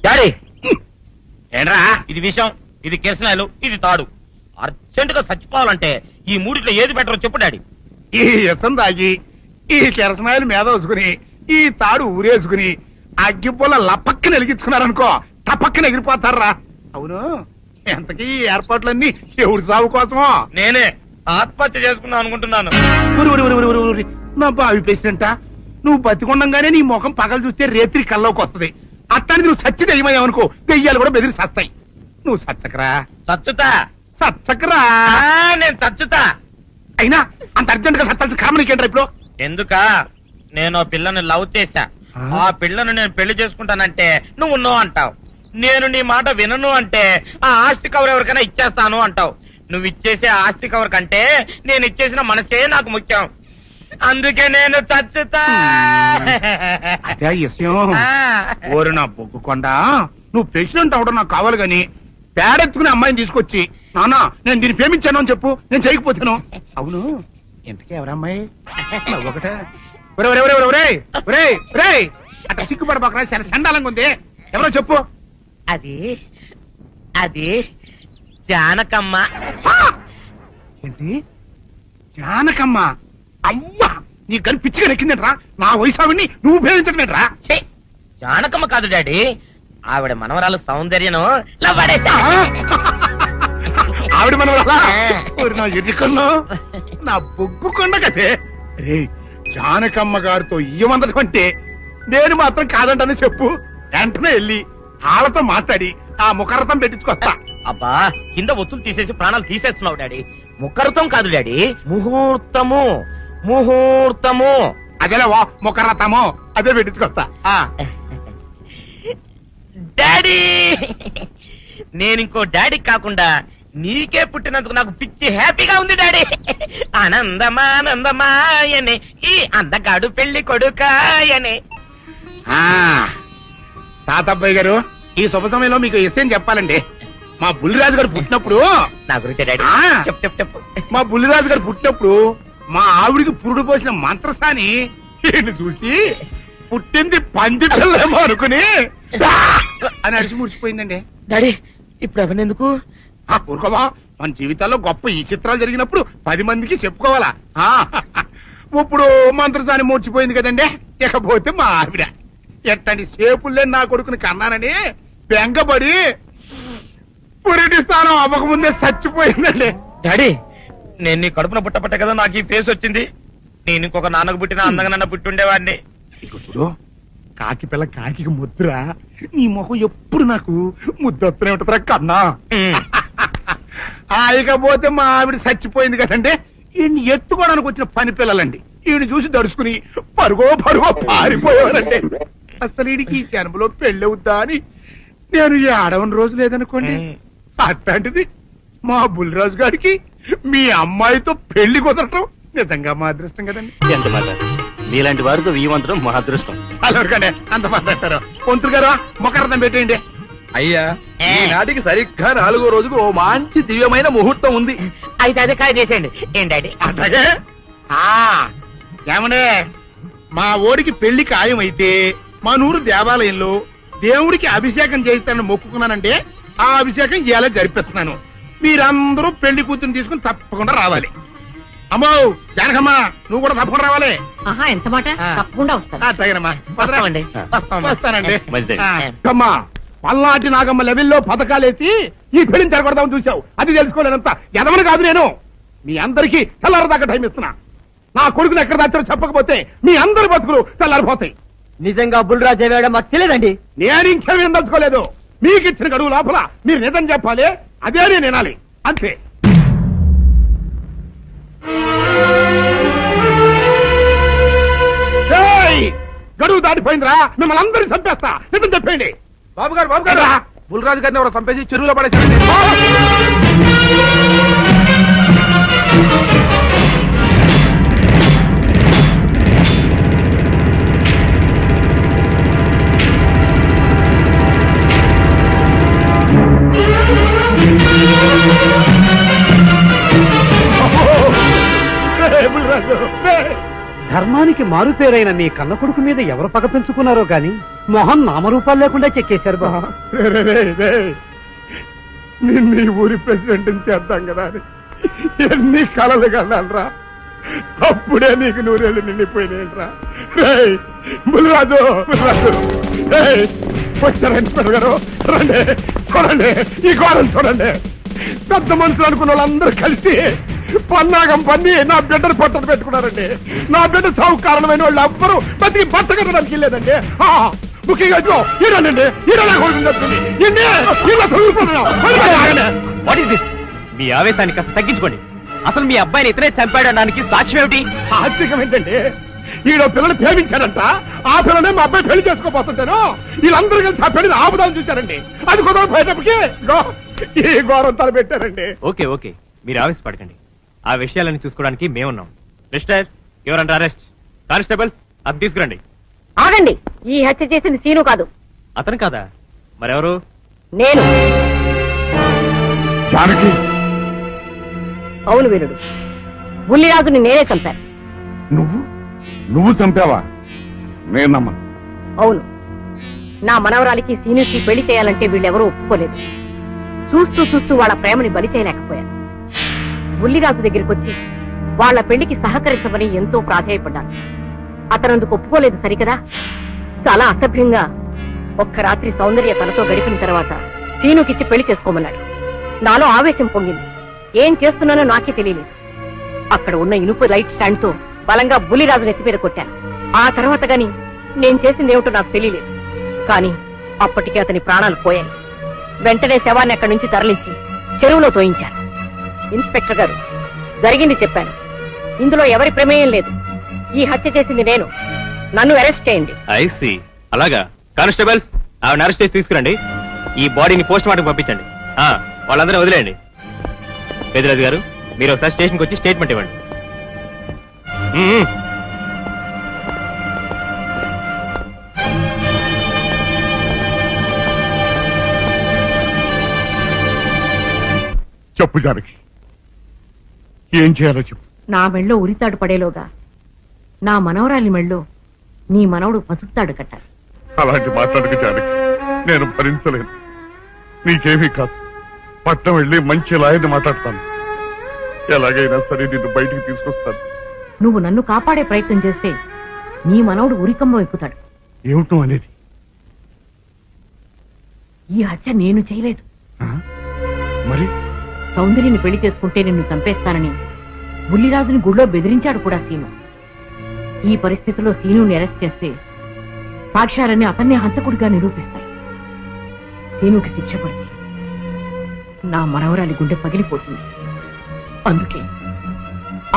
Daddy ఏంట్రా ఇది విషయం, ఇది కిరసనాయలు, ఇది తాడు. అర్జెంట్ గా చచ్చిపోవాలంటే ఈ మూడిట్లో ఏది బెటర్ చెప్పు డాడీ. ఈ ఇసం తాగి ఈ కిరసనాయలు మీద వేసుకుని ఈ తాడు ఊరేసుకుని అగ్గిపూల లపక్కన వెలిగించుకున్నారనుకో టపక్కన ఎగిరిపోతారా. అవును, ఎంతకీ ఈ ఏర్పాట్లన్నీ ఎవరి సాగు కోసమో? నేనే ఆత్మహత్య చేసుకున్నాను అనుకుంటున్నాను. నా బావి ప్రెసిడెంట, నువ్వు బతికొండంగానే నీ ముఖం పగలు చూస్తే రేత్రి కల్లోకి వస్తుంది. అట్టానికి నువ్వు సచ్చి దెయ్యమయ్యావనుకో దెయ్యాలు కూడా బెదిరి సస్తాయి. నువ్వు సచ్చకరా. చచ్చుతా సచ్చకరా. నేను చచ్చుతా. అయినా అంత అర్జెంట్ గా సచ్చాల్సిన కర్మ నీకేంట్రా ఇప్పుడు? ఎందుక నేను పిల్లని లవ్ చేశా. ఆ పిల్లను నేను పెళ్లి చేసుకుంటానంటే నువ్వు నో అంటావు. నేను నీ మాట వినను అంటే ఆ ఆస్తి కవర్ ఎవరికైనా ఇచ్చేస్తాను అంటావు. నువ్వు ఇచ్చేసే ఆస్తి కవర్ కంటే నేను ఇచ్చేసిన మనసే నాకు ముఖ్యం. అందుకే నేను చచ్చుతా. అదే విషయం. ఓరు నా బొగ్గుకొండ, నువ్వు ప్రెసిడెంట్ అవడం నాకు కావాలి గాని పేడెత్తుకునే అమ్మాయిని తీసుకొచ్చి నానా నేను దీన్ని ప్రేమించాను అని చెప్పు, నేను చేయకపోతాను. అవును, ఇంతకీ ఎవరమ్మాయి? ఒకటే అట్లా సిగ్గుపడబాకరా, చాలా సండాలంగా ఉంది. ఎవరో చెప్పు. అది అది జానకమ్మ. ఏంటి జానకమ్మ? అమ్మా, నీ గని పిచ్చిగా నెక్కిందంట్రా. నా వయసావిని నువ్వు ప్రేమించట్లేట్రా. జానకమ్మ కాదు డాడీ, ఆవిడ మనవరాలు సౌందర్యను ఆవిడ మనవరాలా? నా ఎదుకల్లో నా బొగ్గుకొండ కదే. రే, జానకమ్మ గారితో ఇయ్యమందడం అంటే నేను మాత్రం కాదంటని చెప్పు. వెంటనే వెళ్ళి వాళ్ళతో మాట్లాడి ఆ ముఖరథం పెట్టించుకొస్తా. అబ్బా, కింద ఒత్తులు తీసేసి ప్రాణాలు తీసేస్తున్నావు డాడీ. ముఖరథం కాదు డాడీ, ముహూర్తము. ముహూర్తము అదేలే వా, ముఖరథము అదే పెట్టించుకొస్తా. డాడీ, నేను ఇంకో డాడీ కాకుండా నీకే పుట్టినందుకు నాకు పిచ్చి హ్యాపీగా ఉంది డాడీ. ఆనందమానందమాయనే ఈ అందగాడు పెళ్లి కొడుకాయనే. తాతబ్బాయి గారు, ఈ శుభ సమయంలో మీకు విషయం చెప్పాలండి. మా బుల్లిరాజు గారు పుట్టినప్పుడు నా గురించి డాడీ చెప్పు చెప్పు చెప్పు. మా బుల్లిరాజు గారు పుట్టినప్పుడు మా ఆవిడికి పురుడు పోసిన మంత్రసాని ఈయన్ని చూసి పుట్టింది పంది పిల్లేమో అనుకుని అని అడిచి ముడిచిపోయిందండి. డాడీ ఇప్పుడు అవన్నెందుకు? ఊరుకోవా, మన జీవితాల్లో గొప్ప ఈ చిత్రాలు జరిగినప్పుడు 10 మందికి చెప్పుకోవాలా. ఇప్పుడు మంత్రసాని మూర్చిపోయింది కదండి. ఇకపోతే మా ఆవిడ ఎట్టండి సేపుల్లే నా కొడుకుని కన్నానని బెంగపడి పురిటి స్థానం అవ్వకముందే చచ్చిపోయిందండి. డాడీ, నేను నీ కడుపున పుట్టపట్ట కదా నాకు ఈ ఫేస్ వచ్చింది. నేను ఇంకొక నాన్నకు పుట్టిన అందంగా నన్ను పుట్టుండేవాడిని. ఇక చూడు, కాకి పిల్ల కాకి ముద్ర, నీ మొహం ఎప్పుడు నాకు ముద్దొత్తనే ఉంటుందిరా కన్నా. ఇకపోతే మా ఆవిడ చచ్చిపోయింది కదండి. ఈయన్ని ఎత్తుకోవడానికి వచ్చిన పని పిల్లలండి ఈయన చూసి దడుచుకుని పరుగో పారిపోయేవారండి. అసలు ఈడికి ఈ జన్మలో పెళ్ళవుద్దా అని నేను ఈ ఆడవని రోజు లేదనుకోండి. అట్లాంటిది మా బుల్లిరాజు గారికి మీ అమ్మాయితో పెళ్లి కుదరటం నిజంగా మా అదృష్టం కదండి. ఎంత మాట, మీలాంటి వారితో వీయమంతరం మా అదృష్టం. అలాగండి, అంత మాట్లాడతారు. పొంతులు గారు మొకరదం పెట్టేయండి. అయ్యా, ఈనాటికి సరిగ్గా 4వ రోజుకు ఓ మంచి దివ్యమైన ముహూర్తం ఉంది. అయితే అదే కాయ చేసేయండి. ఏం డాడీ? అట్లాగే. ఏమండే, మా ఓడికి పెళ్లి ఖాయం అయితే మా నూరు దేవాలయంలో దేవుడికి అభిషేకం చేయిస్తానని మొక్కుకున్నానంటే ఆ అభిషేకం ఇలా జరిపిస్తున్నాను. మీరందరూ పెళ్లి కూతురు తీసుకుని తప్పకుండా రావాలి. అమ్మో జానకమ్మ, నువ్వు కూడా తప్పకుండా రావాలి. ఎంత మాట? తప్పకుండా వస్తాను. అట్లాగేనమ్మా, వస్తానండి. అమ్మా, పల్నాటి నాగమ్మ లెవెల్లో పథకాలేసి ఈ పెళ్లిని జరగొడదామని చూసావు. అది తెలుసుకోలేనంత ఎదవని కాదు నేను. మీ అందరికీ తెల్లారదాకా టైం ఇస్తున్నా. నా కొడుకుని ఎక్కడ దాచారో చెప్పకపోతే మీ అందరి బతుకులు తెల్లారిపోతాయి. నిజంగా బుల్రాజు వేయడం మాకు తెలియదండి. నేను ఇంకేమీ దలుచుకోలేదు. మీకు ఇచ్చిన గడువు లోపల మీరు నిజం చెప్పాలి, అదే నేను వినాలి, అంతే. గడువు దాటిపోయిందిరా, మిమ్మల్ని అందరినీ చంపేస్తా. నిజం చెప్పండి. బాబు గారు బుల్రాజు గారిని ఎవరో చంపేసి చెరువులో పడేసి. ధర్మాన్ని అందానికి మారుపేరైన మీ కన్న కొడుకు మీద ఎవరు పగ పెంచుకున్నారో గాని మొహం నామరూపాలు లేకుండా చెక్కేశారు బాబా. నిన్ను ఈ ఊరి ప్రెసిడెంట్ చేద్దాం కదా అని ఎన్ని కలలు కన్నారా. అప్పుడే నీకు నూరేళ్ళు నిండిపోయినాయిరా. బుల్రాజు వచ్చారండి పెరగారు. రండి చూడండి, ఈ ఘోరం చూడండి. పెద్ద మనుషులు అనుకున్న వాళ్ళందరూ కలిసి పన్నాగం పన్ని నా బిడ్డను పట్టలు పెట్టుకున్నారండి. నా బిడ్డ సాగు కారణమైన వాళ్ళు ఎవ్వరూ బతికి బట్ట కట్టడానికి వెళ్ళలేదండి. ముఖ్యంగా మీ ఆవేశాన్ని కాస్త తగ్గించుకోండి. అసలు మీ అబ్బాయిని ఇతనే చంపాడడానికి సాక్ష్యం ఏమిటి? ఆశ్చర్యం ఏంటండి, ఈడో పిల్లలు ప్రేమించాడంట. ఆ పిల్లనే మా అబ్బాయి పెళ్లి చేసుకోబోతుంటాను. వీళ్ళందరూ కలిసి ఆ పెళ్లిని ఆపుదాన్ని చూశారండి. అది కుదరపోయేటప్పటికి ఈ ఘోరం తలపెట్టారండి. ఓకే ఓకే, మీరు ఆవేశపడకండి. ఆ విషయాలను చూసుకోవడానికి మేమున్నాం. Mister, your under arrest. Constables, అది తీసుకురండి. ఆగండి, ఈ హత్య చేసింది సీను కాదు. అతను కాదా? మరెవరు? నేను. జానకి, అవును వీరుడు, బుల్లిరాజుని నేనే చంపాను. నువ్వు చంపావా? నేనమ్మా. అవును, నా మనవరాలికి సీనుకి పెళ్లి చేయాలంటే వీళ్ళెవరూ ఒప్పుకోలేదు. చూస్తూ చూస్తూ వాళ్ళ ప్రేమని బలి చేయలేకపోయాను. బుల్లిరాజు దగ్గరికి వచ్చి వాళ్ళ పెళ్లికి సహకరించమని ఎంతో ప్రాధేయపడ్డాను. అతనందుకు ఒప్పుకోలేదు సరికదా. చాలా అసభ్యంగా ఒక్క రాత్రి సౌందర్య తనతో గడిపిన తర్వాత సీనుకిచ్చి పెళ్లి చేసుకోమన్నాడు. నాలో ఆవేశం పొంగింది. ఏం చేస్తున్నానో నాకే తెలియలేదు. అక్కడ ఉన్న ఇనుపు లైట్ స్టాండ్ తో బలంగా బుల్లిరాజు నెత్తి మీద కొట్టాను. ఆ తర్వాత గాని నేను చేసిందేమిటో నాకు తెలియలేదు. కానీ అప్పటికే అతని ప్రాణాలు పోయాయి. వెంటనే శవాన్ని అక్కడి నుంచి తరలించి చెరువులో తోయించాను. ఇన్స్పెక్టర్ గారు, జరిగింది చెప్పాను. ఇందులో ఎవరి ప్రమేయం లేదు. ఈ హత్య చేసింది నేను. నన్ను అరెస్ట్ చేయండి. ఐసి, అలాగా. కానిస్టేబుల్స్, ఆవిడ అరెస్ట్ చేసి తీసుకురండి. ఈ బాడీని పోస్ట్ మార్టం పంపించండి. వాళ్ళందరూ వదిలేయండి. పెద్దరాజు గారు, మీరు ఒకసారి స్టేషన్కి వచ్చి స్టేట్మెంట్ ఇవ్వండి. చెప్పు జానకి, ఏం చేయాలో చెప్పు. నా మెళ్ళో ఉరితాడు పడేలోగా నా మనవరాలి మెళ్ళో నీ మనవడు పసుపుతాడు కట్టాలి. అలాంటి మాట్లాడక జానకి, నేను భరించలేను. నీకేమీ కాదు, పట్నం వెళ్ళి మంచి లాయర్ని మాట్లాడతాను. ఎలాగైనా సరే నిన్ను బయటికి తీసుకొస్తాను. నువ్వు నన్ను కాపాడే ప్రయత్నం చేస్తే నీ మనవడు ఉరికంబం ఎక్కుతాడు. ఏమిటో అనేది? ఈ హత్య నేను చేయలేదు. మరి సౌందర్యని పెళ్లి చేసుకుంటే నిన్ను చంపేస్తానని బుల్లిరాజుని గుళ్ళో బెదిరించాడు కూడా సీను. ఈ పరిస్థితిలో సీనుని అరెస్ట్ చేస్తే సాక్ష్యాలన్నీ అతన్నే హంతకుడిగా నిరూపిస్తాయి. సీనుకి శిక్ష పడితే నా మనవరాలి గుండె పగిలిపోతుంది. అందుకే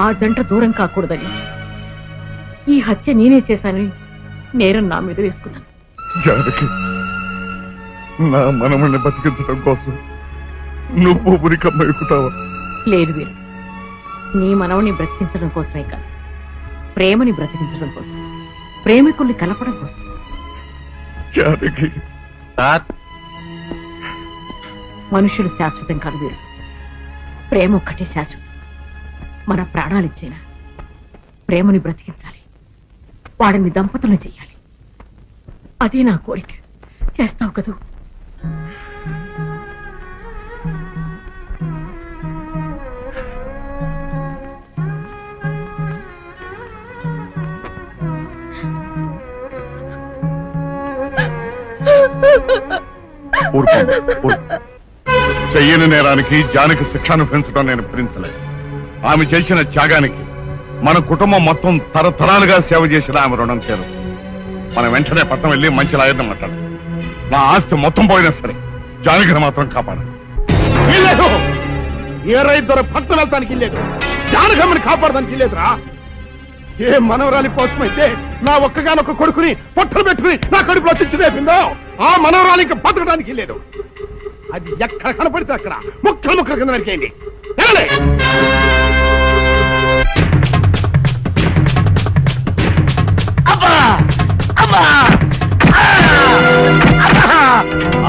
ఆ జంట దూరం కాకూడదని ఈ హత్య నేనే చేశానని నేరం నా మీద వేసుకున్నాను. జానకి, నా మనమని బతికించడం కోసం నువ్వు ఉరికమ్మ ఎక్కుతావా? లేదు వీరు, నీ మనవని బ్రతికించడం కోసమే కాదు, ప్రేమని బ్రతికించడం కోసం, ప్రేమికుల్ని కలపడం కోసం. జానకి, మనుషులు శాశ్వతం కాదు వీరు, ప్రేమ ఒక్కటే శాశ్వతం. మన ప్రాణాలిచ్చైనా ప్రేమని బ్రతికించాలి, వాడిని దంపతులను చెయ్యాలి. అదే నా కోరిక. చేస్తావు కదూ? చెయ్యని నేరానికి జానకి శిక్ష అనుభవించడం నేను భరించలేదు. ఆమె చేసిన త్యాగానికి మన కుటుంబం మొత్తం తరతరాలుగా సేవ చేసిన ఆమె రుణం చేరు. మనం వెంటనే పట్నం వెళ్ళి మంచి లాయర్ని మాట్లాడు. నా ఆస్తి మొత్తం పోయినా సరే జానకిని మాత్రం కాపాడాలి. ఏ రైతు పట్నం వెళ్తానికి లేదు, జానకమ్మని కాపాడడానికి లేదురా. ఏ మనవరాలి కోసమైతే నా ఒక్కగానొక్క కొడుకుని పొట్టలు పెట్టుకుని నా కడుపులో తెచ్చి రేపిందో, ఆ మనవరాలి ఇంకా బతకడానికి లేదు. అది ఎక్కడ కనపడితే అక్కడ ముక్కలు ముక్కలు కింద నరికేయండి.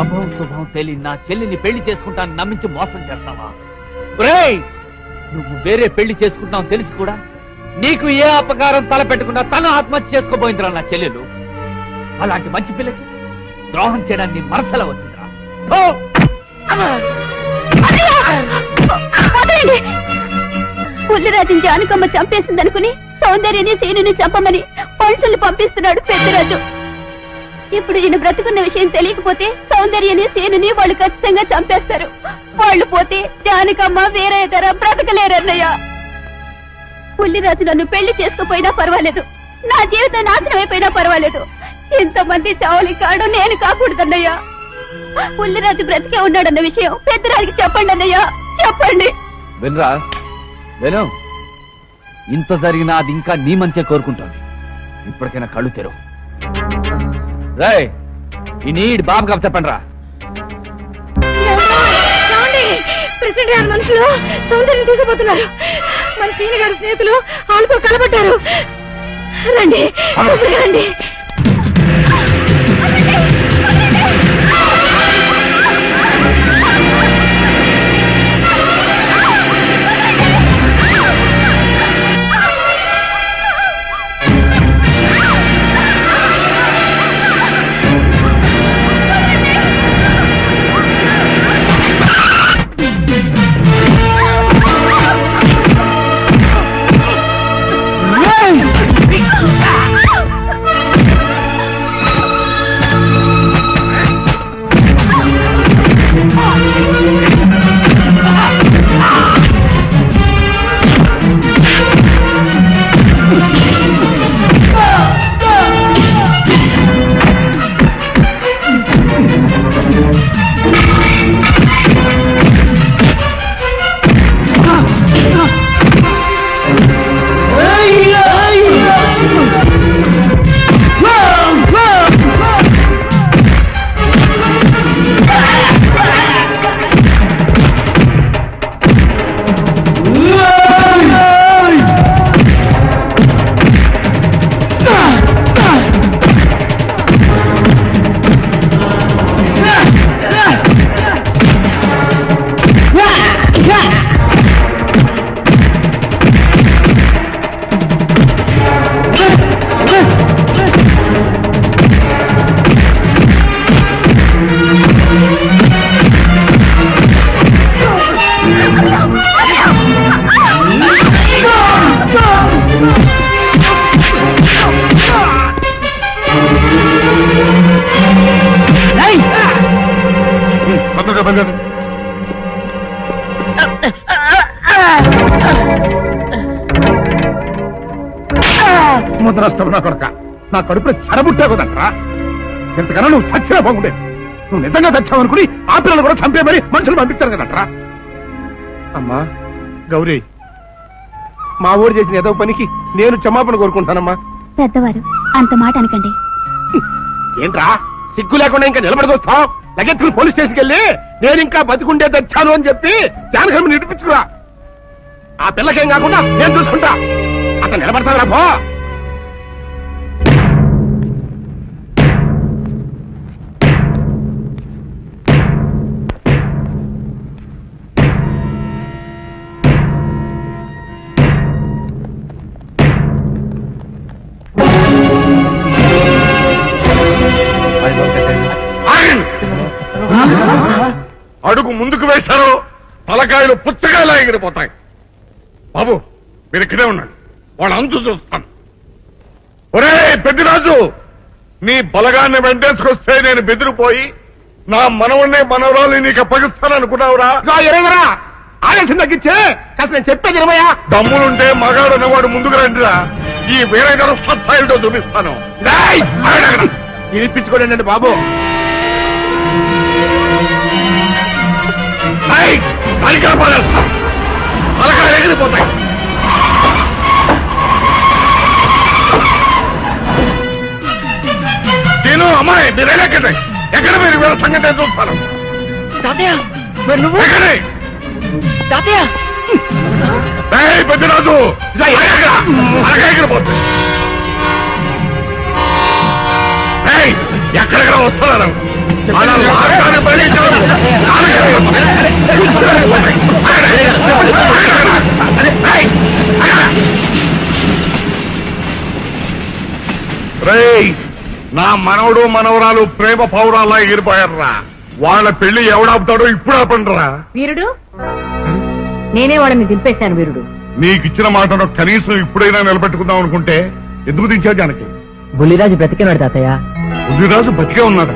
అభం శుభం తెలియని నా చెల్లిని పెళ్లి చేసుకుంటాను నమ్మించి మోసం చేస్తావా? నువ్వు వేరే పెళ్లి చేసుకుంటావు తెలిసి కూడా నీకు ఏ అపకారం తలపెట్టకుండా తను ఆత్మహత్య చేసుకోబోయిందిరా నా చెల్లెలు. అలాంటి మంచి పిల్లకి ద్రోహం చేయడాన్ని మనసులో వచ్చిందిరా. పుల్లిరాజుని జానకమ్మ చంపేసిందనుకుని సౌందర్యని సీనుని చంపమని మనుషుల్ని పంపిస్తున్నాడు పెద్దరాజు. ఇప్పుడు ఈయన బ్రతుకున్న విషయం తెలియకపోతే సౌందర్యని సీనుని వాళ్ళు ఖచ్చితంగా చంపేస్తారు. వాళ్ళు పోతే జానకమ్మ వేరే ధర బ్రతకలేరన్నయ్య. పుల్లిరాజు నన్ను పెళ్లి చేసుకోపోయినా పర్వాలేదు, నా జీవితం నాశనం అయిపోయినా పర్వాలేదు, ఇంతమంది చావులి కాడు నేను కాకూడదన్నయ్యా. పుల్లిరాజు బ్రతికే ఉన్నాడన్న విషయం పెద్దరాజుకి చెప్పండి అన్నయ్యా, చెప్పండి. వినరా విను, ఇంత జరిగినా అది ఇంకా నీ మంచిగా కోరుకుంటోంది. ఇప్పటికైనా కళ్ళు తెరవు. రేయ్, ఈ నీడ్ బాబు కప్ చెప్పండి రా. ప్రెసిడెంట్ గారి మనుషులు సౌందర్యం తీసుకుపోతున్నారు. మన సీని గారి స్నేహితులు వాళ్ళతో కలబడ్డారు. రండి రండి. ముద్రస్తావు నా కొడక, నా కడుపులో చెడబుట్టే కదంట్రా. ఎంతకన్నా నువ్వు చచ్చినా బాగుండేది. నువ్వు నిజంగా చచ్చావు అనుకుని ఆ పిల్లలు కూడా చంపేమని మనుషులు పంపించారు కదంట్రా. అమ్మా గౌరీ, మా ఊరు చేసిన ఏదో పనికి నేను క్షమాపణ కోరుకుంటానమ్మా. పెద్దవారు అంత మాట అనకండి. ఏంట్రా సిగ్గు లేకుండా ఇంకా నిలబడదొస్తావు? లగెత్తుకుని పోలీస్ స్టేషన్కి వెళ్ళి నేను ఇంకా బతికుండే తెచ్చాను అని చెప్పి జానకమ్మ నిడిపించుకురా. ఆ పిల్లకేం కాకుండా నేను చూసుకుంటా. అతను నిలబడతావురా పో. అడుగు ముందుకు వేశారో తలకాయలు పుచ్చకాయలా ఎగిరిపోతాయి. బాబు మీరు ఇక్కడే ఉండండి, వాళ్ళ అంచు చూస్తాను. ఒరే పెద్దిరాజు, నీ బలగాన్ని వెంటేసుకొస్తే నేను బెదిరిపోయి నా మనవన్నే మనవరాలు నీకు అప్పగిస్తాననుకున్నావురా? ఎరగరా ఆలస్యం తగ్గించే కాస్త నేను చెప్పేది ఇరవయా. దమ్ములుంటే మగాడు అన్నవాడు ముందుకు రండిరా. ఈ వీరగారు సత్తాయితో చూపిస్తాను. ఇప్పించుకోండి బాబు. తలకాయలు ఎగిరిపోతాయి. నేను అమ్మాయి మీరు ఎక్కడే ఎక్కడ మీరు వీళ్ళ సంగతి చూస్తాను. పెద్దరాజు ఎగిరిపోతుంది. ఎక్కడెక్కడ వస్తున్నారు? రేయ్ నా మనవడు మనవరాలు ప్రేమ పౌరాల్లా ఎగిరిపోయారా. వాళ్ళ పెళ్లి ఎవడాపుతాడో ఇప్పుడు ఆపండిరా. వీరుడు, నేనే వాళ్ళని దింపేశాను వీరుడు. నీకిచ్చిన మాటను కనీసం ఇప్పుడైనా నిలబెట్టుకుందాం అనుకుంటే ఎందుకు దించావు జానకి? బుల్లిరాజు బ్రతికినాడు తాతయ్య. బుద్ధిరాజు బతికే ఉన్నాడా?